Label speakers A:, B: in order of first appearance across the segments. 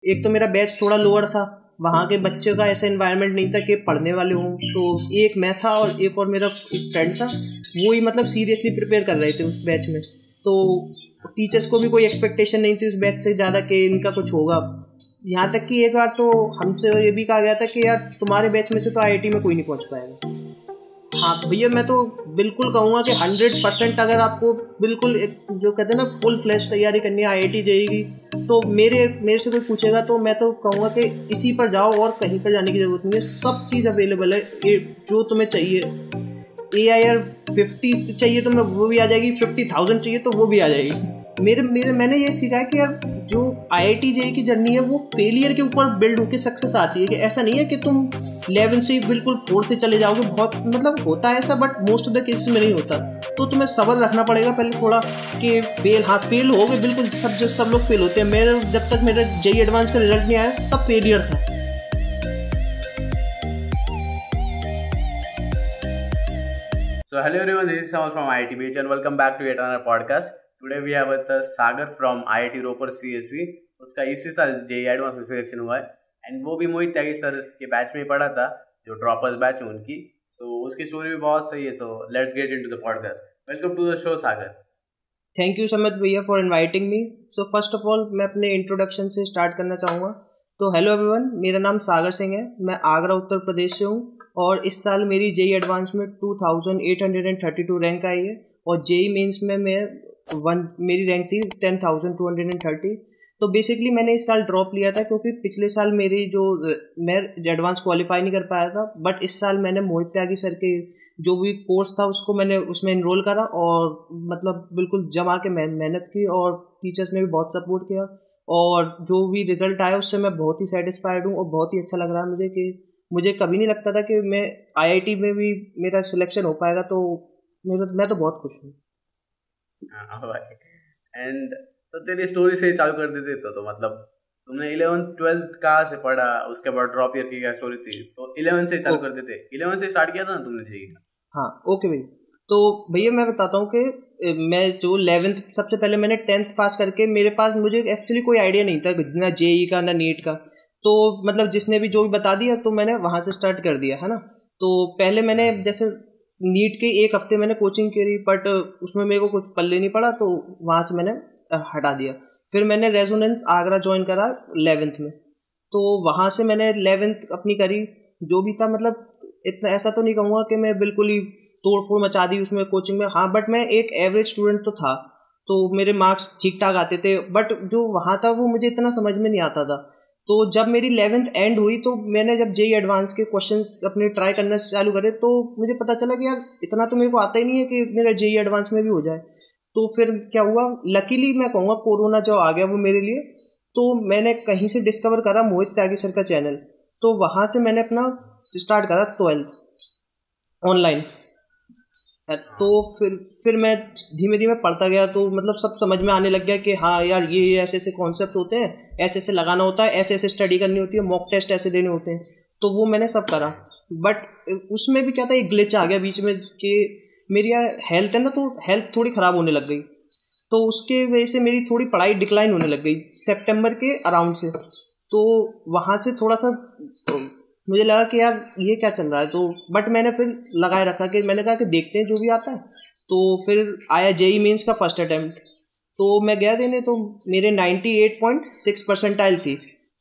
A: एक तो मेरा बैच थोड़ा लोअर था, वहाँ के बच्चों का ऐसा इन्वायरमेंट नहीं था कि पढ़ने वाले हों। तो एक मैं था और एक और मेरा एक फ्रेंड था, वो ही मतलब सीरियसली प्रिपेयर कर रहे थे उस बैच में। तो टीचर्स को भी कोई एक्सपेक्टेशन नहीं थी उस बैच से ज़्यादा कि इनका कुछ होगा। यहाँ तक कि एक बार तो हमसे ये भी कहा गया था कि यार तुम्हारे बैच में से तो आईआईटी में कोई नहीं पहुँच पाएगा। हाँ भैया, मैं तो बिल्कुल कहूँगा कि 100% अगर आपको बिल्कुल एक जो कहते हैं ना फुल फ्लैश तैयारी करनी है आईआईटी जेईई की, तो मेरे से कोई पूछेगा तो मैं तो कहूँगा कि इसी पर जाओ और कहीं पर जाने की ज़रूरत नहीं है। सब चीज़ अवेलेबल है, जो तुम्हें चाहिए। AIR 50 चाहिए तो मैं वो भी आ जाएगी, 50,000 चाहिए तो वो भी आ जाएगी। मेरे मेरे मैंने ये सीखा है कि यार जो IIT जेईई की जर्नी है वो फेलियर के ऊपर बिल्ड होकर सक्सेस आती है। कि ऐसा नहीं है कि तुम 11 से ही बिल्कुल 4 से चले जाओगे। बहुत मतलब होता है ऐसा, but most of the cases में नहीं होता। तो तुम्हें सब्र रखना पड़ेगा पहले थोड़ा कि फेल हो गए बिल्कुल। सब लोग फेल होते हैं। मेरे जब तक मेरा जेईई एडवांस का रिजल्ट नहीं आया सब फेलियर था।
B: So hello everyone, this is Samal from IIT Beach and welcome back to yet another podcast. Today we have with us Sagar from IIT Ropar CSE. उसका इसी साल जेईई एडवांस में selection हुआ है एंड वो भी मोहित त्यागी sir के batch में पढ़ा था, जो ड्रॉपर्स बैच है उनकी। सो उसकी स्टोरी भी बहुत सही है। So let's get into the podcast. Welcome to the show Sagar.
A: Thank you Samit भैया for inviting me. So first of all मैं अपने इंट्रोडक्शन से स्टार्ट करना चाहूँगा। तो हेलो एवरीवन, मेरा नाम सागर सिंह है। मैं आगरा उत्तर प्रदेश से हूँ और इस साल मेरी जेईई एडवांस में 2832 रैंक आई है और जेईई मेंस में मेरी रैंक थी 10,230। तो बेसिकली मैंने इस साल ड्रॉप लिया था क्योंकि पिछले साल मैं एडवांस क्वालिफाई नहीं कर पाया था। बट इस साल मैंने मोहित त्यागी सर के जो भी कोर्स था उसको मैंने उसमें इनरोल करा और मतलब बिल्कुल जमा के मेहनत की और टीचर्स ने भी बहुत सपोर्ट किया और जो भी रिजल्ट आया उससे मैं बहुत ही सेटिस्फाइड हूँ और बहुत ही अच्छा लग रहा है मुझे। कि मुझे कभी नहीं लगता था कि मैं आईआईटी में भी मेरा सिलेक्शन हो पाएगा। तो मैं तो बहुत खुश हूँ।
B: एंड तो तेरी स्टोरी से ही चालू कर देते तो मतलब तुमने 11th-12th कहाँ से पढ़ा, उसके बाद ड्रॉप ईयर की क्या स्टोरी थी? तो 11 से चालू कर देते। 11 से स्टार्ट किया था ना तुमने जेईई का?
A: हाँ ओके भैया। तो भैया मैं बताता हूँ कि मैं जो 11th सबसे पहले मैंने 10th पास करके मुझे एक्चुअली कोई आइडिया नहीं था ना जेईई का ना नीट का। तो मतलब जिसने भी जो भी बता दिया तो मैंने वहाँ से स्टार्ट कर दिया है ना। तो पहले मैंने जैसे नीट के एक हफ्ते मैंने कोचिंग करी बट उसमें मेरे को कुछ पल्ले नहीं पड़ा तो वहाँ से मैंने हटा दिया। फिर मैंने रेजोनेंस आगरा ज्वाइन करा 11th में। तो वहाँ से मैंने 11th अपनी करी। जो भी था मतलब इतना ऐसा तो नहीं कहूँगा कि मैं बिल्कुल ही तोड़ फोड़ मचा दी उसमें कोचिंग में। हाँ बट मैं एक एवरेज स्टूडेंट तो था, तो मेरे मार्क्स ठीक ठाक आते थे। बट जो वहाँ था वो मुझे इतना समझ में नहीं आता था। तो जब मेरी 11th एंड हुई तो मैंने जब जेईई एडवांस के क्वेश्चन अपने ट्राई करना चालू करे तो मुझे पता चला कि यार इतना तो मेरे को आता ही नहीं है कि मेरा जेईई एडवांस में भी हो जाए। तो फिर क्या हुआ, लकीली मैं कहूँगा कोरोना जो आ गया वो मेरे लिए। तो मैंने कहीं से डिस्कवर करा मोहित त्यागी सर का चैनल। तो वहाँ से मैंने अपना स्टार्ट करा 12th ऑनलाइन। तो फिर मैं धीमे धीमे पढ़ता गया तो मतलब सब समझ में आने लग गया कि हाँ यार ये ऐसे ऐसे कॉन्सेप्ट होते हैं, ऐसे ऐसे लगाना होता है, ऐसे ऐसे स्टडी करनी होती है, मॉक टेस्ट ऐसे देने होते हैं। तो वो मैंने सब करा। बट उसमें भी क्या था, एक ग्लिच आ गया बीच में कि मेरी हेल्थ है ना, तो हेल्थ थोड़ी ख़राब होने लग गई। तो उसके वजह से मेरी थोड़ी पढ़ाई डिक्लाइन होने लग गई सितंबर के अराउंड से। तो वहाँ से थोड़ा सा मुझे लगा कि यार ये क्या चल रहा है। तो बट मैंने फिर लगाए रखा कि मैंने कहा कि देखते हैं जो भी आता है। तो फिर आया जेईई मेंस का फर्स्ट अटेम्प्ट। तो मैं गया देने, तो मेरे 98.6 परसेंटाइल थी।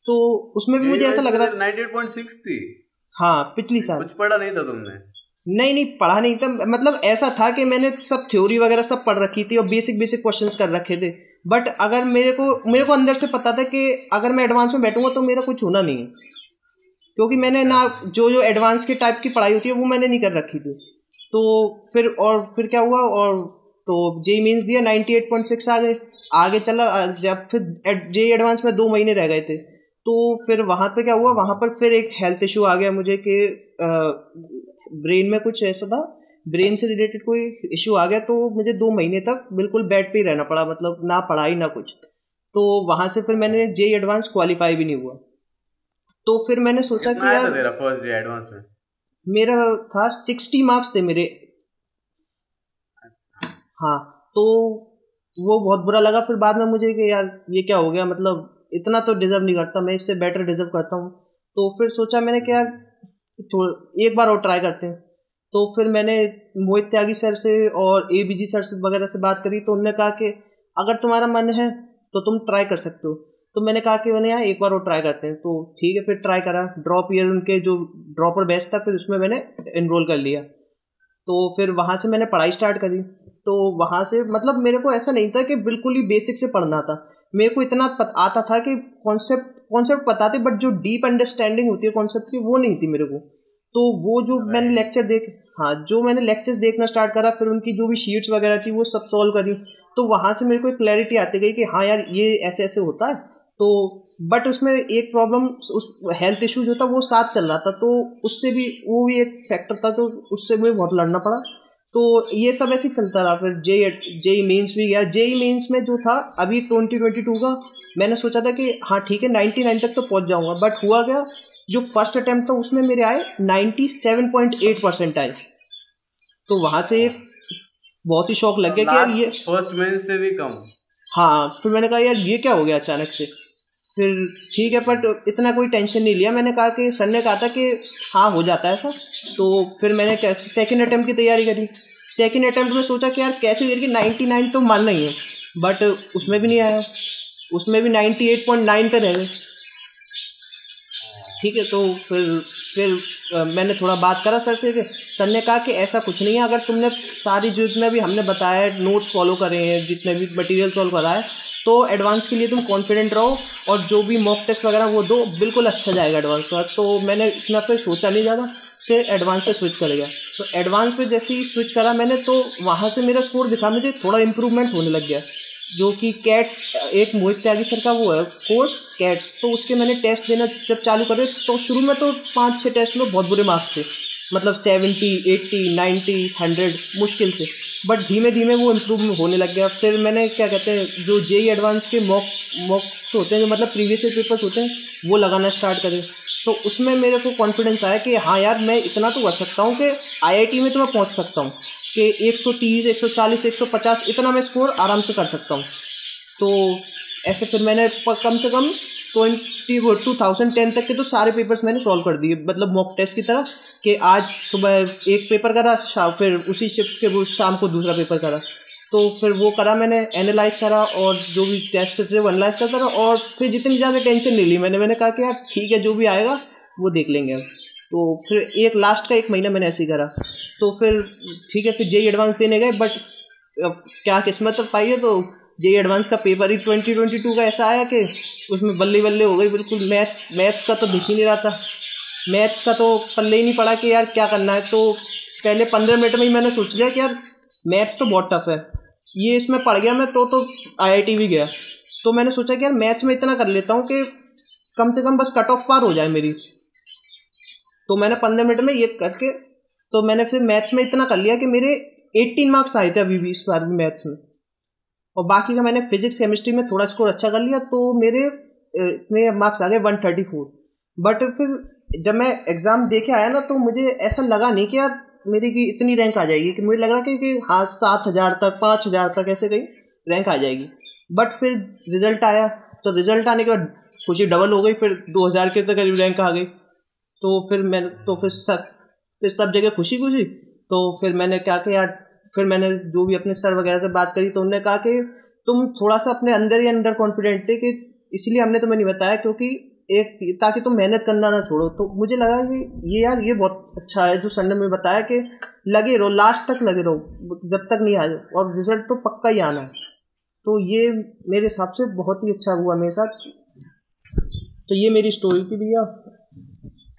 A: तो उसमें भी मुझे ऐसा लग रहा
B: 98.6 थी।
A: हाँ पिछली साल।
B: कुछ पढ़ा नहीं था तुमने?
A: नहीं पढ़ा नहीं था। मतलब ऐसा था कि मैंने सब थ्योरी वगैरह सब पढ़ रखी थी और बेसिक क्वेश्चंस कर रखे थे। बट अगर मेरे को अंदर से पता था कि अगर मैं एडवांस में बैठूंगा तो मेरा कुछ होना नहीं है, क्योंकि मैंने ना जो एडवांस के टाइप की पढ़ाई होती है वो मैंने नहीं कर रखी थी। तो फिर क्या हुआ, और तो जेईई मेंस दिया, 98.6 आ गए। आगे चला। जब फिर जेईई एडवांस में 2 महीने रह गए थे। तो फिर वहाँ पे क्या हुआ, वहाँ पर फिर एक हेल्थ इशू आ गया मुझे कि ब्रेन में कुछ ऐसा था, ब्रेन से रिलेटेड कोई इशू आ गया। तो मुझे 2 महीने तक बिल्कुल बेड पे ही रहना पड़ा, मतलब ना पढ़ाई ना कुछ। तो वहाँ से फिर मैंने जेईई एडवांस क्वालिफाई भी नहीं हुआ। तो फिर मैंने सोचा कि यार
B: तेरा फर्स्ट जेईई एडवांस में
A: मेरा था 60 मार्क्स थे मेरे। हाँ तो वो बहुत बुरा लगा फिर बाद में मुझे कि यार ये क्या हो गया, मतलब इतना तो डिजर्व नहीं करता, मैं इससे बेटर डिजर्व करता हूँ। तो फिर सोचा मैंने कि यार तो एक बार और ट्राई करते हैं। तो फिर मैंने मोहित त्यागी सर से और ABG सर वगैरह से बात करी, तो उन्होंने कहा कि अगर तुम्हारा मन है तो तुम ट्राई कर सकते हो। तो मैंने कहा कि मैंने यार एक बार और ट्राई करते हैं। तो ठीक है, फिर ट्राई करा। ड्रॉप ईयर उनके जो ड्रॉपर बैच था, फिर उसमें मैंने एनरोल कर लिया। तो फिर वहाँ से मैंने पढ़ाई स्टार्ट करी। तो वहाँ से मतलब मेरे को ऐसा नहीं था कि बिल्कुल ही बेसिक से पढ़ना था, मेरे को इतना आता था कि कॉन्सेप्ट पता थे, बट जो डीप अंडरस्टैंडिंग होती है कॉन्सेप्ट की वो नहीं थी मेरे को। तो वो जो मैंने लेक्चर्स देखना स्टार्ट करा, फिर उनकी जो भी शीट्स वगैरह थी वो सब सॉल्व करी। तो वहाँ से मेरे को एक क्लैरिटी आती गई कि हाँ यार ये ऐसे ऐसे होता है। तो बट उसमें एक प्रॉब्लम, उस हेल्थ इशू जो था वो साथ चल रहा था, तो उससे भी वो भी एक फैक्टर था, तो उससे मुझे बहुत लड़ना पड़ा। तो ये सब ऐसे ही चलता रहा। फिर जेई मेंस भी गया। जेई मेंस में जो था अभी 2022 का, मैंने सोचा था कि हाँ ठीक है 99 तक तो पहुंच जाऊंगा, बट हुआ क्या, जो फर्स्ट अटेम्प्ट था उसमें मेरे आए 97.8% आए। तो वहाँ से एक बहुत ही शौक लग गया कि यार ये
B: फर्स्ट मेंस से भी कम।
A: हाँ, फिर मैंने कहा यार ये क्या हो गया अचानक से। फिर ठीक है, बट इतना कोई टेंशन नहीं लिया। मैंने कहा कि सर ने कहा था कि हाँ हो जाता है ऐसा। तो फिर मैंने सेकंड अटेम्प्ट की तैयारी करी। सेकंड अटेम्प्ट में सोचा कि यार कैसे करके 99 तो मानना ही है, बट उसमें भी नहीं आया, उसमें भी 98.9 पे रह गए। ठीक है, तो फिर मैंने थोड़ा बात करा सर से कि सर ने कहा कि ऐसा कुछ नहीं है, अगर तुमने सारी जितने भी हमने बताया है, नोट्स फॉलो करे हैं, जितने भी मटेरियल सॉल्व करा है, तो एडवांस के लिए तुम कॉन्फिडेंट रहो और जो भी मॉक टेस्ट वगैरह वो दो, बिल्कुल अच्छा जाएगा एडवांस का। तो मैंने इतना फिर सोचा नहीं ज़्यादा, से एडवांस पे स्विच करेगा। तो एडवांस पे जैसे ही स्विच करा मैंने, तो वहाँ से मेरा स्कोर दिखा, मुझे थोड़ा इम्प्रूवमेंट होने लग गया। जो कि कैट्स, एक मोहित त्यागी सर का वो है कोर्स कैट्स, तो उसके मैंने टेस्ट देना जब चालू करे, तो शुरू में तो 5-6 टेस्ट में बहुत बुरे मार्क्स थे, मतलब 70, 80, 90, 100 मुश्किल से। बट धीमे धीमे वो इम्प्रूव होने लग गया। फिर मैंने क्या कहते हैं, जो जेई एडवांस के मॉक्स होते हैं, जो मतलब प्रीवियस ईयर पेपर्स होते हैं, वो लगाना स्टार्ट करे। तो उसमें मेरे को कॉन्फिडेंस आया कि हाँ यार मैं इतना तो कर सकता हूँ कि IIT में तो मैं पहुँच सकता हूँ कि 130, 140, 150 इतना मैं स्कोर आराम से कर सकता हूँ। तो ऐसे फिर मैंने कम से कम 2010 तक के तो सारे पेपर्स मैंने सॉल्व कर दिए, मतलब मॉक टेस्ट की तरह, कि आज सुबह एक पेपर करा, फिर उसी शिफ्ट के वो शाम को दूसरा पेपर करा। तो फिर वो करा मैंने, एनालाइज करा और जो भी टेस्ट थे वो एनालाइज करता रहा, और फिर जितनी ज़्यादा टेंशन नहीं ली मैंने कहा कि यार ठीक है जो भी आएगा वो देख लेंगे। तो फिर लास्ट का 1 महीना मैंने ऐसे ही करा। तो फिर ठीक है, फिर जेई एडवांस देने गए, बट क्या किस्मत पाई है, तो जेई एडवांस का पेपर ही 2022 का ऐसा आया कि उसमें बल्ले बल्ले हो गई बिल्कुल। मैथ्स का तो दिख ही नहीं रहा था, मैथ्स का तो पल्ले ही नहीं पड़ा कि यार क्या करना है। तो पहले 15 मिनट में ही मैंने सोच लिया कि यार मैथ्स तो बहुत टफ है, ये इसमें पढ़ गया मैं तो IIT भी गया। तो मैंने सोचा कि यार मैथ्स में इतना कर लेता हूँ कि कम से कम बस कट ऑफ पार हो जाए मेरी। तो मैंने 15 मिनट में ये करके, तो मैंने फिर मैथ्स में इतना कर लिया कि मेरे 18 मार्क्स आए थे अभी भी इस बार भी मैथ्स में, और बाकी का मैंने फिजिक्स केमिस्ट्री में थोड़ा स्कोर अच्छा कर लिया, तो मेरे इतने मार्क्स आ गए 134। बट फिर जब मैं एग्ज़ाम दे के आया ना, तो मुझे ऐसा लगा नहीं कि यार मेरी की इतनी रैंक आ जाएगी, कि मुझे लग रहा कि हाँ 7,000 तक 5,000 तक ऐसे कहीं रैंक आ जाएगी। बट फिर रिज़ल्ट आया, तो रिज़ल्ट आने के बाद खुशी डबल हो गई, फिर 2,000 के तक करीब रैंक आ गई। तो फिर सब जगह खुशी खुशी। तो फिर मैंने क्या किया यार, फिर मैंने जो भी अपने सर वगैरह से बात करी, तो उन्होंने कहा कि तुम थोड़ा सा अपने अंदर ही अंदर कॉन्फिडेंट थे, कि इसलिए हमने तुम्हें नहीं बताया, क्योंकि ताकि तुम मेहनत करना ना छोड़ो। तो मुझे लगा कि ये यार ये बहुत अच्छा है जो सर ने मुझे बताया कि लगे रहो, लास्ट तक लगे रहो, जब तक नहीं आ जाए, और रिजल्ट तो पक्का ही आना है। तो ये मेरे हिसाब से बहुत ही अच्छा हुआ मेरे साथ। तो ये मेरी स्टोरी थी भैया।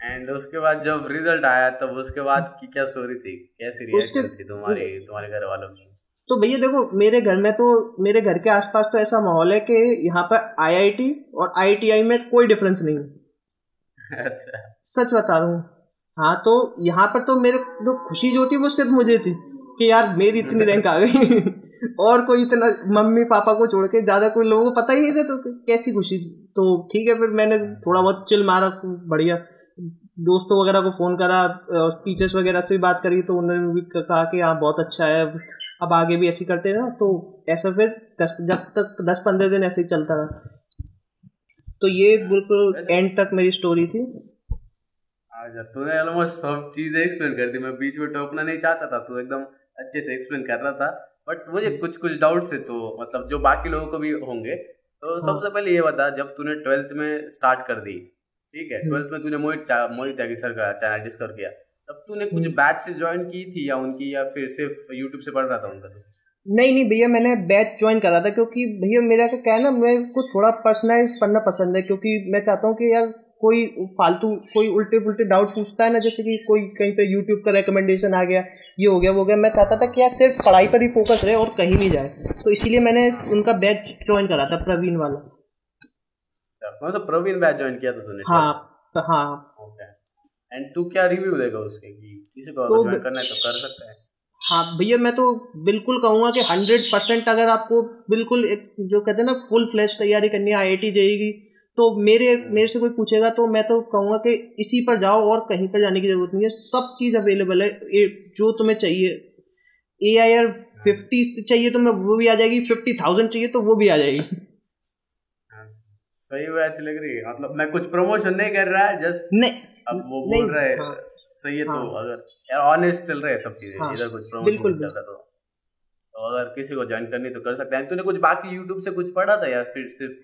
B: एंड उसके बाद जब रिजल्ट आया तब उसके बाद की क्या स्टोरी थी, कैसी रिएक्शन थी तुम्हारे घर वालों की?
A: तो भैया देखो, मेरे घर में तो मेरे घर के आसपास तो ऐसा माहौल है कि यहाँ पर IIT और IITI में कोई डिफरेंस नहीं है।
B: अच्छा,
A: सच बता रहा हूँ। हाँ, तो यहाँ पर तो मेरे जो खुशी जो थी वो सिर्फ मुझे थी कि यार मेरी इतनी रैंक आ गई और कोई इतना मम्मी पापा को छोड़ के ज़्यादा कोई लोगों को पता ही नहीं था, तो कैसी खुशी। तो ठीक है, फिर मैंने थोड़ा बहुत चिल मारा, बढ़िया दोस्तों वगैरह को फ़ोन करा, टीचर्स वगैरह से भी बात करी, तो उन्होंने भी कहा कि हाँ बहुत अच्छा है, अब आगे भी ऐसे ही करते रहो। तो ऐसा फिर जब तक 10-15 दिन ऐसे ही चलता रहा। तो ये बिल्कुल एंड तक मेरी स्टोरी थी।
B: अच्छा, तूने ऑलमोस्ट सब चीजें एक्सप्लेन कर दी, मैं बीच में टोकना नहीं चाहता था, तू एकदम अच्छे से एक्सप्लेन कर रहा था। बट मुझे कुछ कुछ डाउट्स है, तो मतलब जो बाकी लोगों को भी होंगे, तो सबसे पहले ये बता, जब तूने 12th में स्टार्ट कर दी, ठीक है, 12th में तूने मोहित त्यागी सर का चैनल डिस्कवर किया, तब तूने कुछ बैच से ज्वाइन की थी या उनकी, या फिर सिर्फ यूट्यूब से पढ़ रहा था उनका?
A: नहीं भैया, मैंने बैच ज्वाइन करा था, क्योंकि भैया मेरा क्या है ना, मेरे को थोड़ा पर्सनलाइज पढ़ना पसंद है, क्योंकि मैं चाहता हूँ कि यार कोई फालतू कोई उल्टे पुल्टे डाउट पूछता है ना, जैसे कि कोई कहीं पे यूट्यूब का रिकमेंडेशन आ गया, ये हो गया वो हो गया, मैं चाहता था कि यार सिर्फ पढ़ाई पर ही फोकस रहे और कहीं नहीं जाए, तो इसीलिए मैंने उनका बैच ज्वाइन करा था, प्रवीण वाला।
B: मतलब प्रवीण बैच ज्वाइन किया था तूने?
A: हाँ हाँ।
B: ओके, एंड तू क्या रिव्यू देगा उसके, कि किसी को अगर ज्वाइन करना है तो कर सकता है?
A: हाँ भैया, मैं तो बिल्कुल कहूँगा कि 100% अगर आपको बिल्कुल एक जो कहते हैं ना फुल फ्लैश तैयारी करनी है IIT JEE की, तो मेरे से कोई पूछेगा तो मैं तो कहूँगा कि इसी पर जाओ और कहीं पर जाने की ज़रूरत नहीं है, सब चीज़ अवेलेबल है, जो तुम्हें चाहिए। AIR 50 चाहिए तो मैं वो भी आ जाएगी, 50,000 चाहिए तो वो भी आ जाएगी।
B: सही बैच लग रही है, मतलब मैं कुछ प्रमोशन नहीं कर रहा, जस्ट
A: नहीं,
B: अब वो बोल रहे हैं।
A: हाँ,
B: सही है।
A: हाँ,
B: तो अगर यार ऑनेस्ट चल रहे हैं सब चीजें,
A: हाँ,
B: इधर कुछ प्रमोशन
A: बिल्कुल
B: नहीं चल रहा, तो अगर किसी को ज्वाइन करनी तो कर सकते हैं। तूने कुछ बाकी यूट्यूब से कुछ पढ़ा था या फिर सिर्फ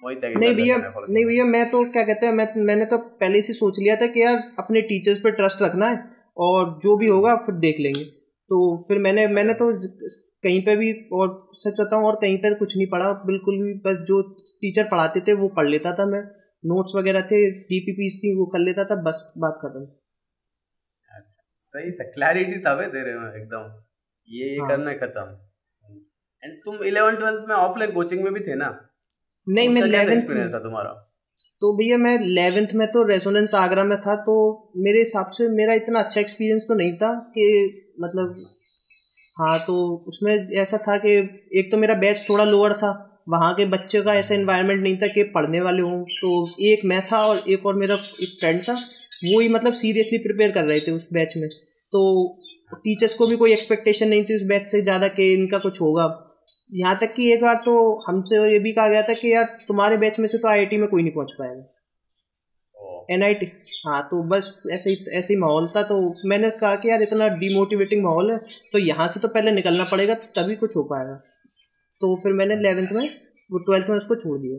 B: मोहित त्यागी
A: नहीं
B: सर का
A: भैया,
B: चैनल फॉलो
A: नहीं भैया, मैं तो क्या कहते हैं, मैंने तो पहले से सोच लिया था कि यार अपने टीचर्स पे ट्रस्ट रखना है और जो भी होगा फिर देख लेंगे। तो फिर मैंने तो कहीं पे भी, और सच बताऊं, और कहीं पे कुछ नहीं पढ़ा बिल्कुल भी, बस जो टीचर पढ़ाते थे वो पढ़ लेता था मैं, नोट्स वगैरह थे, DPPs थी वो कर लेता था, बस बात खत्म।
B: अच्छा, सही था, क्लैरिटी था भाई तेरे में एकदम, ये
A: हाँ।
B: करना है खत्म। एंड तुम 11th-12th में ऑफलाइन कोचिंग में भी थे ना?
A: नहीं, मैं
B: उसका कैसा
A: 11th में,
B: एक्सपीरियंस था तुम्हारा?
A: तो भैया मैं 11th में तो रेजोनेंस आगरा में था, तो मेरे हिसाब से मेरा इतना अच्छा एक्सपीरियंस तो नहीं था कि मतलब, हाँ, तो उसमें ऐसा था कि एक तो मेरा बैच थोड़ा लोअर था, वहाँ के बच्चे का ऐसा इन्वायरमेंट नहीं था कि पढ़ने वाले हों, तो एक मैं था और एक और मेरा एक फ्रेंड था, वो ही मतलब सीरियसली प्रिपेयर कर रहे थे उस बैच में, तो टीचर्स को भी कोई एक्सपेक्टेशन नहीं थी उस बैच से ज़्यादा कि इनका कुछ होगा। यहाँ तक कि एक बार तो हमसे ये भी कहा गया था कि यार तुम्हारे बैच में से तो IIT में कोई नहीं पहुँच पाएगा, NIT। हाँ, तो बस ऐसे ही माहौल था, तो मैंने कहा कि यार इतना डिमोटिवेटिंग माहौल है, तो यहाँ से तो पहले निकलना पड़ेगा तभी कुछ हो पाएगा, तो फिर मैंने 11th में, वो 12th में उसको छोड़ दिया।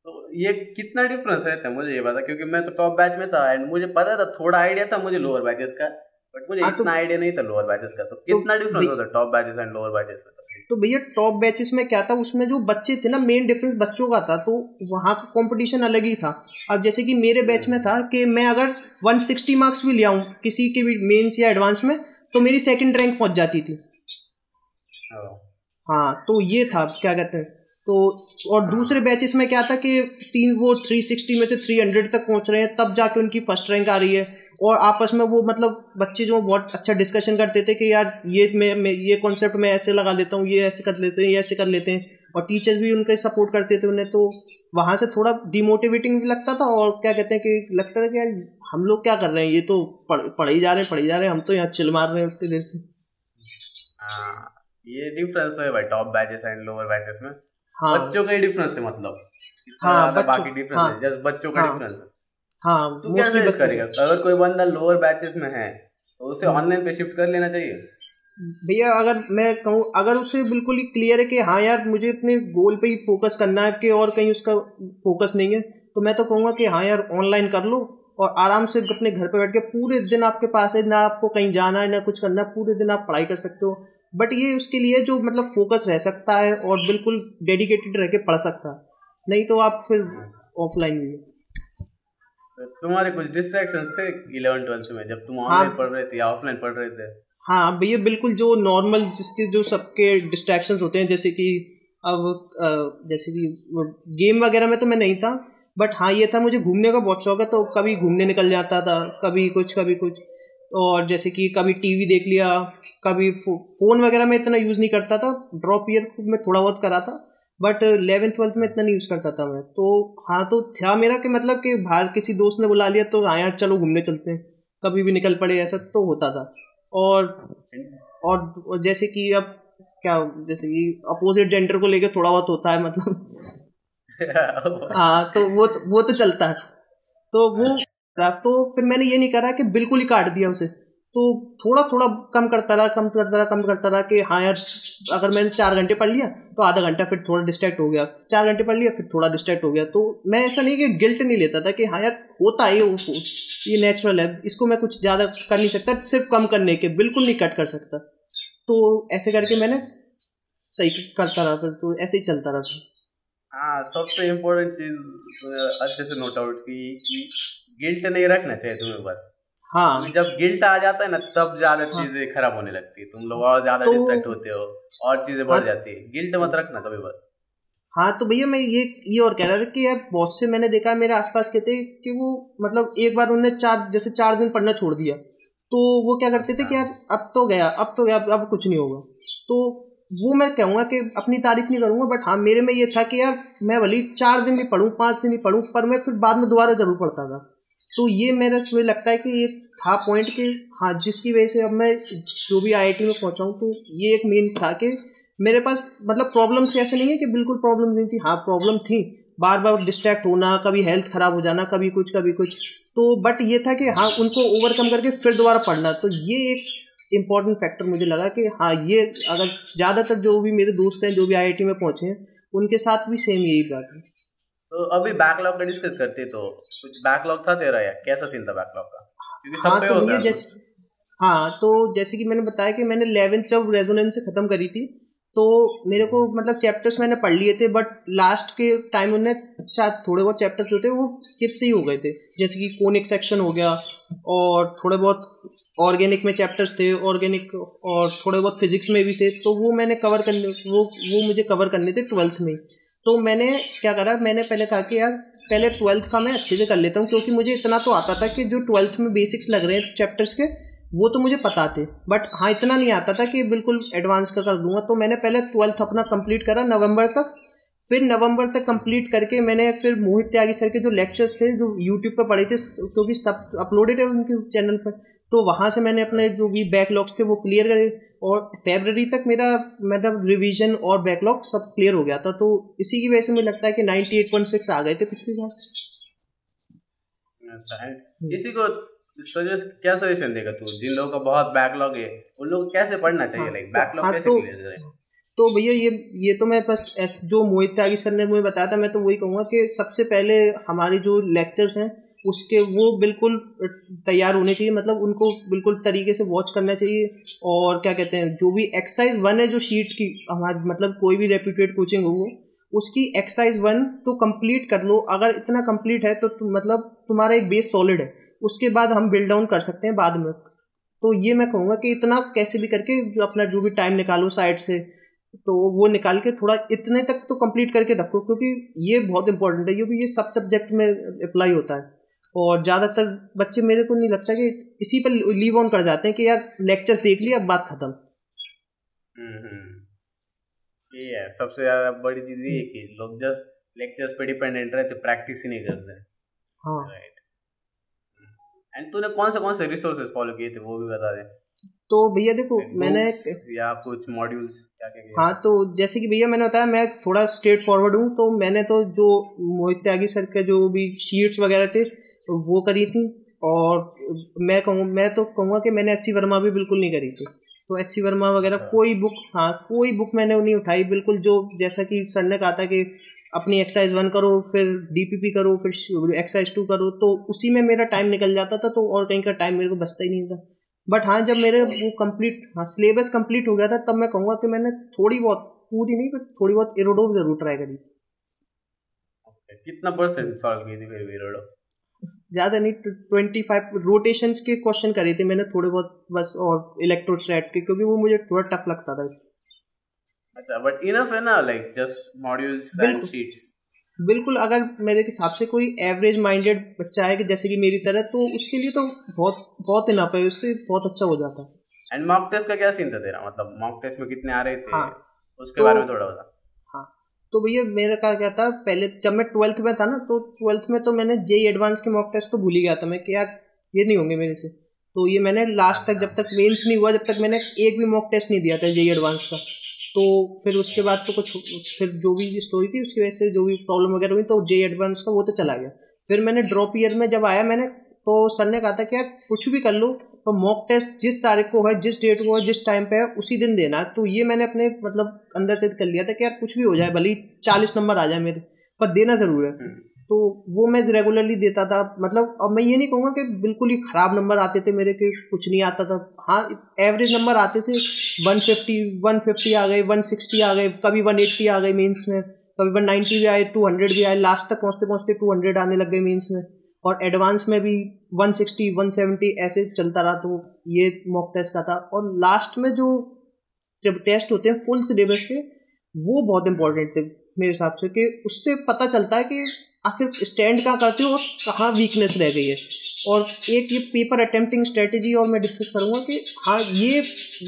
B: तो ये कितना डिफरेंस रहता है मुझे ये बता, क्योंकि मैं तो टॉप बैच में था एंड मुझे पता था, थोड़ा आइडिया था मुझे लोअर बैचेस का, बट मुझे
A: हाँ,
B: इतना आइडिया नहीं था लोअर बैचेस का। तो कितना डिफरेंस होता है top batches and lower batches में?
A: तो भैया टॉप बैचेस में क्या था, उसमें जो बच्चे थे ना, मेन डिफरेंस बच्चों का था, तो वहाँ का कंपटीशन अलग ही था। अब जैसे कि मेरे बैच में था कि मैं अगर 160 मार्क्स भी ले आऊँ किसी के भी मेंस या एडवांस में, तो मेरी सेकंड रैंक पहुँच जाती थी। हाँ, तो ये था क्या कहते हैं, तो और दूसरे बैचेस में क्या था कि वो 360 में से 300 तक पहुँच रहे हैं, तब जाके उनकी फर्स्ट रैंक आ रही है, और आपस में वो मतलब बच्चे जो बहुत अच्छा डिस्कशन करते थे कि यार ये मैं ये कॉन्सेप्ट मैं ऐसे लगा लेता हूँ, ये ऐसे कर लेते हैं, ये ऐसे कर लेते हैं, और टीचर्स भी उनके सपोर्ट करते थे उन्हें, तो वहाँ से थोड़ा डिमोटिवेटिंग भी लगता था, और क्या कहते हैं कि लगता था कि यार हम लोग क्या कर रहे हैं, ये तो पढ़ ही जा रहे हैं, हम तो यहाँ चिल मार रहे हैं उतनी देर से।
B: हाँ, ये डिफरेंस है भाई top batches and lower batches में।
A: हाँ,
B: बच्चों का ही डिफरेंस है, मतलब इतना
A: हाँ,
B: ज्यादा
A: बच्चों,
B: बाकी डिफरेंस
A: हाँ,
B: है, जस्ट बच्चों का
A: हाँ,
B: डिफरेंस है।
A: हाँ,
B: तू क्या
A: मोस्टली
B: सजेस्ट
A: बच्चों
B: करेगा,
A: को।
B: अगर कोई बंदा लोअर बैचेस में है तो उसे ऑनलाइन पे शिफ्ट कर लेना चाहिए?
A: भैया अगर मैं कहूँ, अगर उसे बिल्कुल ही क्लियर है कि हाँ यार मुझे अपने गोल पे ही फोकस करना है, कि और कहीं उसका फोकस नहीं है, तो मैं तो कहूँगा कि हाँ यार ऑनलाइन कर लो, और आराम से अपने घर पे बैठ के पूरे दिन आपके पास है, ना आपको कहीं जाना है ना कुछ करना है, पूरे दिन आप पढ़ाई कर सकते हो। बट ये उसके लिए जो मतलब फोकस रह सकता है और बिल्कुल डेडिकेटेड रह के पढ़ सकता है, नहीं तो आप फिर ऑफलाइन भी।
B: तो तुम्हारे कुछ डिस्ट्रैक्शंस थे 11th-12th में, जब तुम
A: हाँ,
B: ऑनलाइन पढ़ रहे थे या ऑफलाइन पढ़ रहे थे?
A: हाँ भैया, बिल्कुल जो नॉर्मल जिसके जो सबके डिस्ट्रैक्शंस होते हैं, जैसे कि अब जैसे कि गेम वगैरह में तो मैं नहीं था, बट हाँ ये था मुझे घूमने का बहुत शौक है, तो कभी घूमने निकल जाता था, कभी कुछ, और जैसे कि कभी टीवी देख लिया, कभी फ़ोन वगैरह में इतना यूज़ नहीं करता था, ड्रॉप ईयर में थोड़ा बहुत करा था, बट 11th-12th में इतना नहीं यूज़ करता था मैं, तो हाँ, तो था मेरा कि मतलब कि बाहर किसी दोस्त ने बुला लिया तो हाँ यार चलो घूमने चलते हैं, कभी भी निकल पड़े, ऐसा तो होता था। और और जैसे कि अब क्या, जैसे कि अपोजिट जेंडर को लेकर थोड़ा बहुत होता है मतलब हाँ, तो वो तो चलता है। तो वो तो फिर मैंने ये नहीं करा कि बिल्कुल ही काट दिया उसे, तो थोड़ा थोड़ा कम करता रहा कि हाँ यार, अगर मैंने 4 घंटे पढ़ लिया तो आधा घंटा फिर थोड़ा डिस्ट्रैक्ट हो गया, 4 घंटे पढ़ लिया फिर थोड़ा डिस्ट्रैक्ट हो गया। तो मैं ऐसा नहीं कि गिल्ट नहीं लेता था कि हाँ यार होता है ये नेचुरल है, इसको मैं कुछ ज़्यादा कर नहीं सकता, सिर्फ कम करने के, बिल्कुल नहीं कट कर सकता। तो ऐसे करके मैंने सही करता रहा, फिर तो ऐसे ही चलता रहा।
B: हाँ, सबसे इम्पोर्टेंट चीज अच्छे से नोट आउट की गिल्ट नहीं रखना चाहिए तुम्हें बस।
A: हाँ
B: जब गिल्ट आ जाता है ना तब ज्यादा
A: हाँ
B: चीजें खराब होने लगती है, तुम लोग और ज्यादा
A: तो
B: डिस्ट्रैक्ट होते हो और चीजें बढ़
A: हाँ
B: जाती है। गिल्ट मत रखना कभी बस।
A: हाँ, तो भैया मैं ये और कह रहा था कि यार बहुत से मैंने देखा है मेरे आसपास के थे कि वो मतलब एक बार उन्होंने 4 दिन पढ़ना छोड़ दिया, तो वो क्या करते थे
B: अच्छा।
A: कि यार अब तो गया अब कुछ नहीं होगा। तो वो मैं कहूँगा कि अपनी तारीफ नहीं करूँगा, बट हाँ मेरे में ये था कि यार मैं भले 4 दिन नहीं पढ़ूँ, 5 दिन नहीं पढ़ूँ, पर मैं फिर बाद में दोबारा जरूर पढ़ता था। तो ये मुझे लगता है कि ये था पॉइंट कि हाँ जिसकी वजह से अब मैं जो भी आईआईटी में पहुंचा हूँ, तो ये एक मेन था कि मेरे पास मतलब प्रॉब्लम थी, ऐसे नहीं है कि बिल्कुल प्रॉब्लम नहीं थी, हाँ प्रॉब्लम थी, बार बार डिस्ट्रैक्ट होना, कभी हेल्थ खराब हो जाना, कभी कुछ। तो बट ये था कि हाँ उनको ओवरकम करके फिर दोबारा पढ़ना, तो ये एक इम्पॉर्टेंट फैक्टर मुझे लगा कि हाँ ये अगर ज़्यादातर जो भी मेरे दोस्त हैं जो भी आईआईटी में पहुंचे हैं उनके साथ भी सेम यही बात है।
B: तो अभी बैकलॉग का डिस्कस करते, तो कुछ बैकलॉग था तेरा या कैसा सीन था बैकलॉग का, क्योंकि सब
A: हाँ
B: पे
A: तो
B: होता
A: भैया
B: है कुछ।
A: जैसे हाँ तो जैसे कि मैंने बताया कि मैंने 11th जब रेजोनेंस से ख़त्म करी थी, तो मेरे को मतलब चैप्टर्स मैंने पढ़ लिए थे, बट लास्ट के टाइम उनने अच्छा थोड़े बहुत चैप्टर्स जो थे वो स्किप से ही हो गए थे, जैसे कि कोनिक सेक्शन हो गया, और थोड़े बहुत ऑर्गेनिक में चैप्टर्स थे, ऑर्गेनिक, और थोड़े बहुत फिजिक्स में भी थे, तो वो मैंने कवर करने वो मुझे कवर करने थे 12th में। तो मैंने क्या करा, मैंने पहले कहा कि यार पहले 12th का मैं अच्छे से कर लेता हूँ, क्योंकि मुझे इतना तो आता था कि जो 12th में बेसिक्स लग रहे हैं चैप्टर्स के वो तो मुझे पता थे, बट हाँ इतना नहीं आता था कि बिल्कुल एडवांस का कर दूंगा। तो मैंने पहले 12th अपना कंप्लीट करा नवंबर तक, फिर नवंबर तक कंप्लीट करके मैंने फिर मोहित त्यागी सर के जो लेक्चर्स थे जो यूट्यूब पर पढ़े थे, क्योंकि सब अपलोडेड है उनके चैनल पर, तो वहाँ से मैंने अपने जो भी बैकलॉग्स थे वो क्लियर करे, और फरवरी तक मेरा मतलब रिवीजन और बैकलॉग सब क्लियर हो गया था। तो इसी की वजह से मुझे लगता है कि 98.6 आ गए थे पिछले साल।
B: इसी को क्या सजेशन देगा तू, जिन लोगों का बहुत बैकलॉग है उन लोगों को कैसे पढ़ना चाहिए, लाइक बैकलॉग कैसे क्लियर करें?
A: तो भैया ये तो मैं बस जो मोहित त्यागी सर ने मुझे बताया था, मैं तो वही कहूँगा कि सबसे पहले हमारी जो लेक्चर्स हैं उसके वो बिल्कुल तैयार होने चाहिए, मतलब उनको बिल्कुल तरीके से वॉच करना चाहिए। और क्या कहते हैं, जो भी एक्सरसाइज 1 है जो शीट की हमारी, मतलब कोई भी रेप्यूटेड कोचिंग हो वो उसकी एक्सरसाइज 1 तो कंप्लीट कर लो। अगर इतना कंप्लीट है तो मतलब तुम्हारा एक बेस सॉलिड है, उसके बाद हम बिल्ड डाउन कर सकते हैं बाद में। तो ये मैं कहूँगा कि इतना कैसे भी करके जो अपना जो भी टाइम निकालो साइड से, तो वो निकाल के थोड़ा इतने तक तो कंप्लीट करके रखो, क्योंकि ये बहुत इंपॉर्टेंट है, ये सब सब्जेक्ट में अप्लाई होता है। और ज़्यादातर बच्चे, मेरे को नहीं लगता कि इसी पर लीव ऑन कर जाते हैं कि यार लेक्चर्स देख लिया अब बात खत्म।
B: ये है सबसे ज़्यादा बड़ी चीज़, ये कि लोग जस्ट लेक्चर्स पे डिपेंडेंट रहते, प्रैक्टिस ही नहीं करते।
A: हाँ
B: राइट। एंड तूने कौन से रिसोर्सेज फॉलो किए थे वो भी बता दे।
A: तो भैया देखो मैंने
B: या कुछ मॉड्यूल्स क्या किया?
A: हाँ तो जैसे कि भैया मैंने बताया मैं थोड़ा स्ट्रेट फॉरवर्ड हूँ, तो मैंने तो जो मोहित त्यागी सर के जो भी शीट्स वगैरह थे तो वो करी थी। और मैं तो कहूँगा कि मैंने एच सी वर्मा भी बिल्कुल नहीं करी थी। तो एच सी वर्मा वगैरह कोई बुक मैंने नहीं उठाई बिल्कुल, जो जैसा कि सर ने कहा था कि अपनी एक्सरसाइज 1 करो, फिर डीपीपी करो, फिर एक्सरसाइज 2 करो, तो उसी में मेरा टाइम निकल जाता था, तो और कहीं का टाइम मेरे को बचता ही नहीं था। बट हाँ जब मेरे वो सिलेबस कंप्लीट हो गया था, तब मैं कहूँगा कि मैंने थोड़ी बहुत, पूरी नहीं बट थोड़ी बहुत इरोडो जरूर ट्राई करी।
B: कितना परसेंट सॉल्व की थी फिर भी इरोडो?
A: ज़्यादा नहीं, 25 रोटेशंस के क्वेश्चन करे थे मैंने थोड़े बहुत बस, और इलेक्ट्रोस्टैट्स के, क्योंकि वो मुझे थोड़ा टफ लगता था।
B: अच्छा, बट इनफ है ना, like just modules and sheets?
A: बिल्कुल, अगर मेरे हिसाब से कोई एवरेज माइंडेड बच्चा है कि जैसे कि मेरी तरह, तो उसके लिए तो बहुत बहुत इनफ है, उससे बहुत अच्छा हो जाता है।
B: एंड मॉक टेस्ट का क्या सीन था तेरा, मतलब मॉक टेस्ट में कितने आ रहे थे?
A: हाँ
B: उसके बारे में थोड़ा बता।
A: हाँ तो भैया मेरा क्या था, पहले जब मैं 12th में था ना, तो 12th में तो मैंने जेई एडवांस के मॉक टेस्ट तो भूल ही गया था मैं कि यार ये नहीं होंगे मेरे से। तो ये मैंने लास्ट तक, जब तक मेंस नहीं हुआ, जब तक मैंने एक भी मॉक टेस्ट नहीं दिया था जेई एडवांस का। तो फिर उसके बाद तो कुछ, फिर जो भी स्टोरी थी उसकी वजह से जो भी प्रॉब्लम वगैरह हुई तो जे एडवांस का वो तो चला गया। फिर मैंने ड्रॉप ईयर में जब आया मैंने, तो सर ने कहा था कि यार कुछ भी कर लो तो मॉक टेस्ट जिस तारीख को है, जिस डेट को है, जिस टाइम पे है उसी दिन देना। तो ये मैंने अपने मतलब अंदर से कर लिया था कि यार कुछ भी हो जाए, भले ही 40 नंबर आ जाए मेरे, पर देना ज़रूर है। तो वो मैं रेगुलरली देता था। मतलब अब मैं ये नहीं कहूँगा कि बिल्कुल ही ख़राब नंबर आते थे मेरे, के कुछ नहीं आता था। हाँ, एवरेज नंबर आते थे, 150 आ गए, 160 आ गए, कभी 180 आ गए मीन्स में, कभी 190 भी आए, 200 भी आए, लास्ट तक पहुँचते पहुँचते 200 आने लग गए मीन्स में। और एडवांस में भी 160 170 ऐसे चलता रहा। तो ये मॉक टेस्ट का था। और लास्ट में जो जब टेस्ट होते हैं फुल सिलेबस के, वो बहुत इंपॉर्टेंट थे मेरे हिसाब से, कि उससे पता चलता है कि आखिर स्टैंड कहाँ करते हो और कहाँ वीकनेस रह गई है। और एक ये पेपर अटेम्प्टिंग स्ट्रेटेजी और मैं डिस्कस करूँगा कि हाँ ये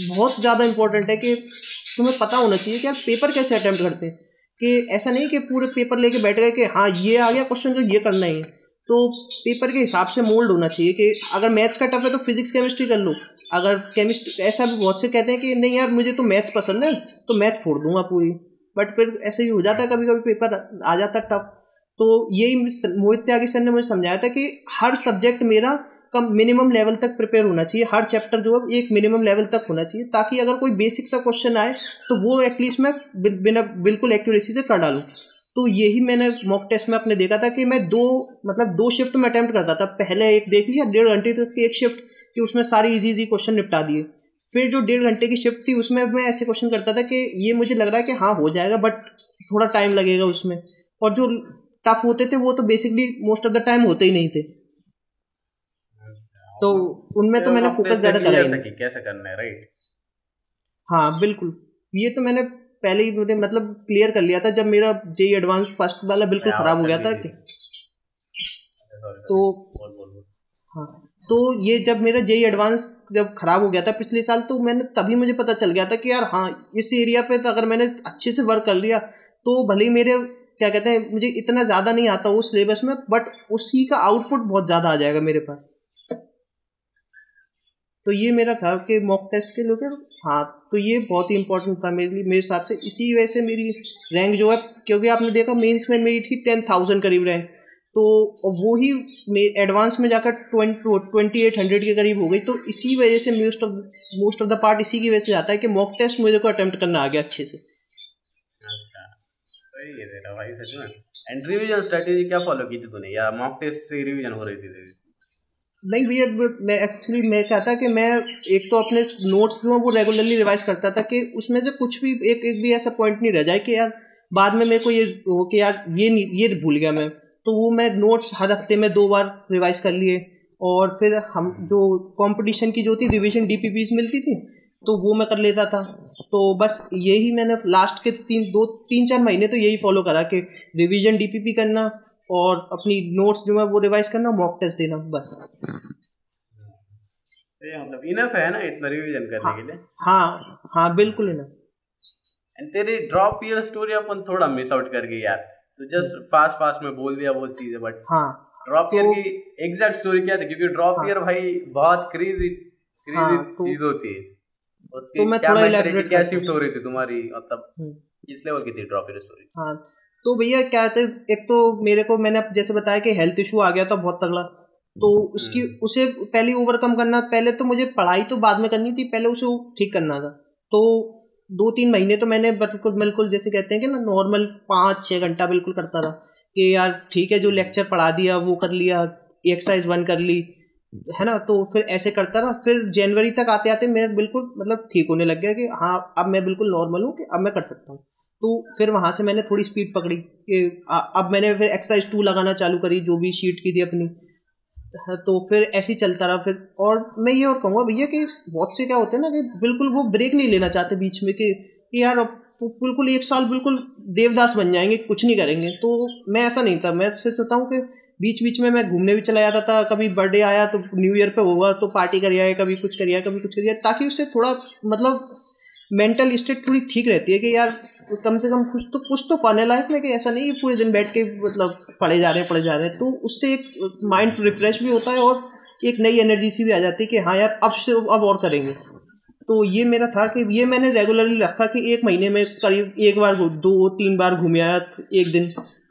A: बहुत ज़्यादा इंपॉर्टेंट है कि तुम्हें पता होना चाहिए कि आप पेपर कैसे अटेम्प्ट करते हैं। कि ऐसा नहीं कि पूरे पेपर लेके बैठ गए कि हाँ ये आ गया क्वेश्चन तो ये करना ही है। तो पेपर के हिसाब से मोल्ड होना चाहिए कि अगर मैथ्स का टफ है तो फिजिक्स केमिस्ट्री कर लो, अगर केमिस्ट्री, ऐसा भी बहुत से कहते हैं कि नहीं यार मुझे तो मैथ्स पसंद है तो मैथ फोड़ दूंगा पूरी, बट फिर ऐसे ही हो जाता है, कभी कभी पेपर आ जाता है टफ। तो यही मोहित त्यागी सर ने मुझे समझाया था कि हर सब्जेक्ट मेरा कम मिनिमम लेवल तक प्रिपेयर होना चाहिए, हर चैप्टर जो है एक मिनिमम लेवल तक होना चाहिए, ताकि अगर कोई बेसिक सा क्वेश्चन आए तो वो एटलीस्ट मैं बिना बिल्कुल एक्यूरेसी से कर डालूँ। तो यही मैंने मॉक टेस्ट में अपने देखा था कि मैं दो शिफ्ट में अटैम्प्ट करता था। पहले एक देख लिया 1.5 घंटे तक की एक शिफ्ट कि उसमें सारी इजी क्वेश्चन निपटा दिए। फिर जो 1.5 घंटे की शिफ्ट थी उसमें मैं ऐसे क्वेश्चन करता था कि ये मुझे लग रहा है कि हाँ हो जाएगा बट थोड़ा टाइम लगेगा उसमें। और जो टफ होते थे वो तो basically most of the time होते ही नहीं थे, तो उनमें तो मैंने फोकस ज़्यादा करा ही नहीं।
B: कैसे करना है, राइट?
A: हाँ बिल्कुल, ये तो मैंने पहले ही मुझे मतलब क्लियर कर लिया था जब मेरा जेई एडवांस फर्स्ट वाला बिल्कुल ख़राब हो गया था कि तो हाँ, तो ये जब मेरा जेई एडवांस जब ख़राब हो गया था पिछले साल, तो मैंने तभी मुझे पता चल गया था कि यार हाँ इस एरिया पे तो अगर मैंने अच्छे से वर्क कर लिया तो भले ही मेरे क्या कहते हैं मुझे इतना ज़्यादा नहीं आता उस सिलेबस में, बट उसी का आउटपुट बहुत ज़्यादा आ जाएगा मेरे पास। तो ये मेरा था कि मॉक टेस्ट के लोग, हाँ तो ये बहुत ही इंपॉर्टेंट था मेरे लिए, मेरे हिसाब से। इसी वजह से मेरी रैंक जो है, क्योंकि आपने देखा मेंस में मेरी थी 10,000 करीब रैंक, तो वो ही एडवांस में जाकर 2800 के करीब हो गई। तो इसी वजह से मोस्ट ऑफ द पार्ट इसी की वजह से आता है कि मॉक टेस्ट मुझे को अटेम्प्ट करना आ गया अच्छे से।
B: अच्छा, सही है तेरा भाई सच में। एंड रिवीजन स्ट्रेटेजी क्या फॉलो की थी तूने, या मॉक टेस्ट से रिवीजन हो रही थी तेरी?
A: नहीं भैया, मैं कहता कि मैं एक तो अपने नोट्स जो हैं वो रेगुलरली रिवाइज करता था कि उसमें से कुछ भी एक भी ऐसा पॉइंट नहीं रह जाए कि यार बाद में मेरे को ये हो कि यार ये भूल गया मैं। तो वो मैं नोट्स हर हफ्ते में 2 बार रिवाइज कर लिए। और फिर हम जो कंपटीशन की जो थी रिवीजन डीपीपीज मिलती थी तो वो मैं कर लेता था। तो बस यही मैंने लास्ट के 3-4 महीने तो यही फॉलो करा कि रिवीजन डीपीपी करना और अपनी नोट्स जो है वो रिवाइज करना, मॉक टेस्ट देना, बस।
B: सही, मतलब इनफ है ना इतना रिवीजन करने के लिए?
A: हाँ हाँ बिल्कुल इनफ।
B: एंड तेरी ड्रॉप ईयर स्टोरी अपन थोड़ा मिस आउट कर गई यार, तो जस्ट फास्ट में बोल दिया वो चीज़ है, बट
A: हाँ
B: ड्रॉप ईयर की एग्जैक्ट स्टोरी क्या थी? क्योंकि ड्रॉप ईयर भाई बहुत क्रेजी चीज होती है। उसकी तो क्या मेंटालिटी क्या शिफ्ट हो रही थी तुम्हारी, मतलब किस लेवल की थी ड्रॉप ईयर स्टोरी?
A: हाँ तो भैया क्या थे, एक तो मेरे को मैंने जैसे बताया कि हेल्थ इशू आ गया था बहुत तगड़ा, तो उसे पहले ओवरकम करना, पहले तो मुझे पढ़ाई तो बाद में करनी थी, पहले उसे ठीक करना था। तो 2-3 महीने तो मैंने बिल्कुल जैसे कहते हैं कि ना नॉर्मल 5-6 घंटा बिल्कुल करता था कि यार ठीक है जो लेक्चर पढ़ा दिया वो कर लिया, एक्सरसाइज 1 कर ली, है ना। तो फिर ऐसे करता रहा। फिर जनवरी तक आते आते मेरे बिल्कुल मतलब ठीक होने लग गया कि हाँ अब मैं बिल्कुल नॉर्मल हूँ, कि अब मैं कर सकता हूँ। तो फिर वहाँ से मैंने थोड़ी स्पीड पकड़ी कि अब मैंने फिर एक्सरसाइज 2 लगाना चालू करी जो भी शीट की थी अपनी। तो फिर ऐसे ही चलता रहा फिर। और मैं ये और कहूँगा भैया कि बहुत से क्या होते हैं ना कि बिल्कुल वो ब्रेक नहीं लेना चाहते बीच में कि यार अब बिल्कुल 1 साल बिल्कुल देवदास बन जाएंगे, कुछ नहीं करेंगे। तो मैं ऐसा नहीं था, मैं सोचता हूँ कि बीच बीच में मैं घूमने भी चला जाता था, कभी बर्थडे आया तो न्यू ईयर पे होगा तो पार्टी कर आया, कभी कुछ कर आया कभी कुछ कर आया, ताकि उससे थोड़ा मतलब मेंटल स्टेट थोड़ी ठीक रहती है कि यार कम से कम कुछ तो फन है लाइफ में, कि ऐसा नहीं कि पूरे दिन बैठ के मतलब पढ़े जा रहे हैं। तो उससे एक माइंड रिफ्रेश भी होता है और एक नई एनर्जी सी भी आ जाती है कि हाँ यार अब से अब और करेंगे। तो ये मेरा था कि ये मैंने रेगुलरली रखा कि 1 महीने में करीब 1 बार 2-3 बार घूम आया एक दिन।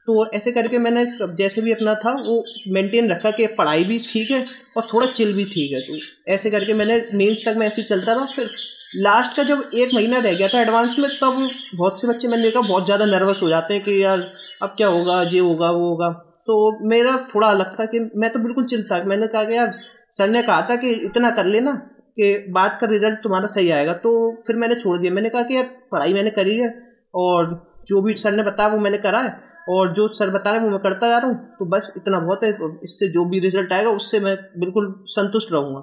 A: तो ऐसे करके मैंने जैसे भी अपना था वो मेंटेन रखा कि पढ़ाई भी ठीक है और थोड़ा चिल भी ठीक है। तो ऐसे करके मैंने मेंस तक मैं ऐसे ही चलता रहा। फिर लास्ट का जब 1 महीना रह गया था एडवांस में, तब बहुत से बच्चे मैंने देखा बहुत ज़्यादा नर्वस हो जाते हैं कि यार अब क्या होगा, ये होगा वो होगा। तो मेरा थोड़ा अलग था कि मैं तो बिल्कुल चिल था। मैंने कहा कि यार सर ने कहा था कि इतना कर लेना कि बाद का रिजल्ट तुम्हारा सही आएगा। तो फिर मैंने छोड़ दिया। मैंने कहा कि यार पढ़ाई मैंने करी है और जो भी सर ने बताया वो मैंने करा है और जो सर बता रहे हैं वो मैं करता जा रहा हूँ। तो बस इतना बहुत है, इससे जो भी रिजल्ट आएगा उससे मैं बिल्कुल संतुष्ट रहूँगा।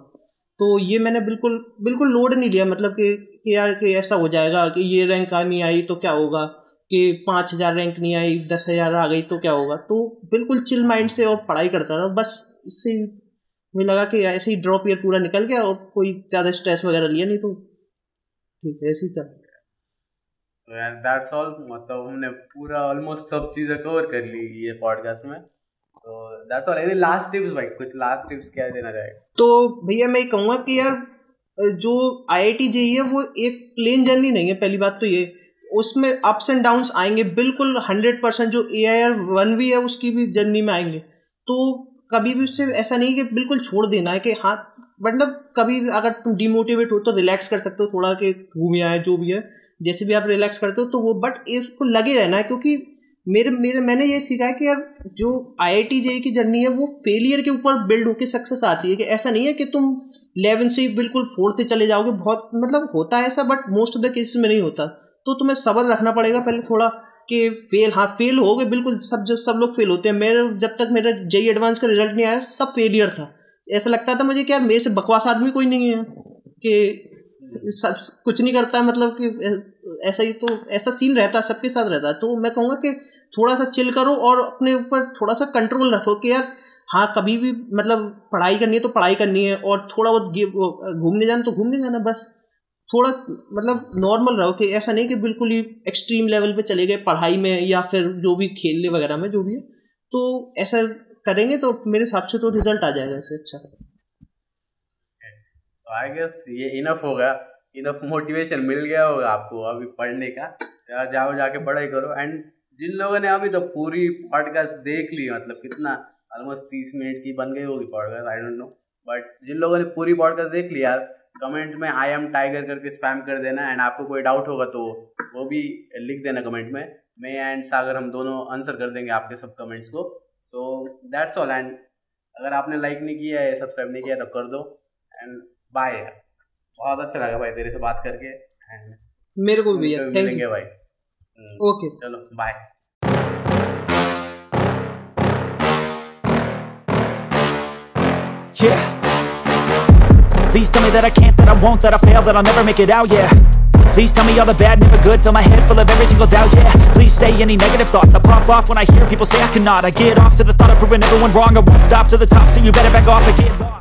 A: तो ये मैंने बिल्कुल लोड नहीं लिया, मतलब कि यार कि ऐसा हो जाएगा कि ये रैंक नहीं आई तो क्या होगा, कि 5000 रैंक नहीं आई 10,000 आ गई तो क्या होगा। तो बिल्कुल चिल माइंड से और पढ़ाई करता रहा। बस इससे मुझे लगा कि ऐसे ही ड्रॉप ईयर पूरा निकल गया और कोई ज़्यादा स्ट्रेस वगैरह लिया नहीं। तो ठीक है, ऐसे ही चल।
B: So यार दैट्स ऑल, मतलब हमने पूरा ऑलमोस्ट सब चीज़ें कवर कर ली ये पॉडकास्ट में। तो दैट्स ऑल। यदि लास्ट टिप्स भाई, कुछ लास्ट टिप्स क्या देना चाहेगा? तो
A: भैया मैं कहूँगा कि यार जो IIT JEE है वो एक प्लेन जर्नी नहीं है। पहली बात तो ये, उसमें अप्स एंड डाउन्स आएंगे बिल्कुल 100%। जो AIR 1 भी है उसकी भी जर्नी में आएंगे। तो कभी भी उससे ऐसा नहीं कि बिल्कुल छोड़ देना है कि हाँ, मतलब कभी अगर तुम डिमोटिवेट हो तो रिलैक्स कर सकते हो थोड़ा, कि घूम आए जो भी है, जैसे भी आप रिलैक्स करते हो तो वो, बट इसको लगे रहना है। क्योंकि मैंने ये सीखा है कि यार जो IIT JEE की जर्नी है वो फेलियर के ऊपर बिल्ड होकर सक्सेस आती है। कि ऐसा नहीं है कि तुम 11 से बिल्कुल 4th चले जाओगे। बहुत मतलब होता है ऐसा, but most of the cases में नहीं होता। तो तुम्हें सब्र रखना पड़ेगा पहले थोड़ा, कि फेल हो गए बिल्कुल। सब लोग फेल होते हैं। मेरे जब तक मेरा JEE एडवांस का रिजल्ट नहीं आया सब फेलियर था। ऐसा लगता था मुझे कि यार मेरे से बकवास आदमी कोई नहीं है, कि सब कुछ नहीं करता है, मतलब कि ऐसा ही। तो ऐसा सीन रहता है, सबके साथ रहता है। तो मैं कहूँगा कि थोड़ा सा चिल करो और अपने ऊपर थोड़ा सा कंट्रोल रखो कि यार हाँ, कभी भी मतलब पढ़ाई करनी है तो पढ़ाई करनी है, और थोड़ा बहुत घूमने जाना तो घूमने जाना। बस थोड़ा मतलब नॉर्मल रहो, कि ऐसा नहीं कि बिल्कुल ही एक्सट्रीम लेवल पे चले गए पढ़ाई में या फिर जो भी खेलने वगैरह में जो भी है। तो ऐसा करेंगे तो मेरे हिसाब से तो रिजल्ट आ जाएगा इससे अच्छा।
B: आई गेस ये इनफ होगा, इनफ मोटिवेशन मिल गया होगा आपको अभी पढ़ने का। यार जाओ जाके पढ़ाई करो। एंड जिन लोगों ने अभी तो पूरी पॉडकास्ट देख ली, मतलब कितना ऑलमोस्ट 30 मिनट की बन गई होगी podcast, I don't know, but जिन लोगों ने पूरी पॉडकास्ट देख ली यार, कमेंट में आई एम टाइगर करके स्पैम कर देना। एंड आपको कोई डाउट होगा तो वो भी लिख देना कमेंट में। मैं एंड सागर हम दोनों आंसर कर देंगे आपके सब कमेंट्स को। So that's all. एंड अगर आपने लाइक नहीं किया है, सब्सक्राइब नहीं किया तो कर दो। एंड बाय यार, बहुत अच्छा लगा भाई तेरे से बात करके। एंड
A: मेरे को भी
B: थैंक यू भाई।
A: ओके
B: चलो bye.
C: Yeah. Please tell me that I can't, that I won't, that I fail, that I'll never make it out, yeah. Please tell me all the bad, never good, fill my head full of every single doubt, yeah. Please say any negative thoughts, I pop off when I hear people say I cannot. I get off to the thought of proving everyone wrong, I won't stop to the top, so you better back off and get lost.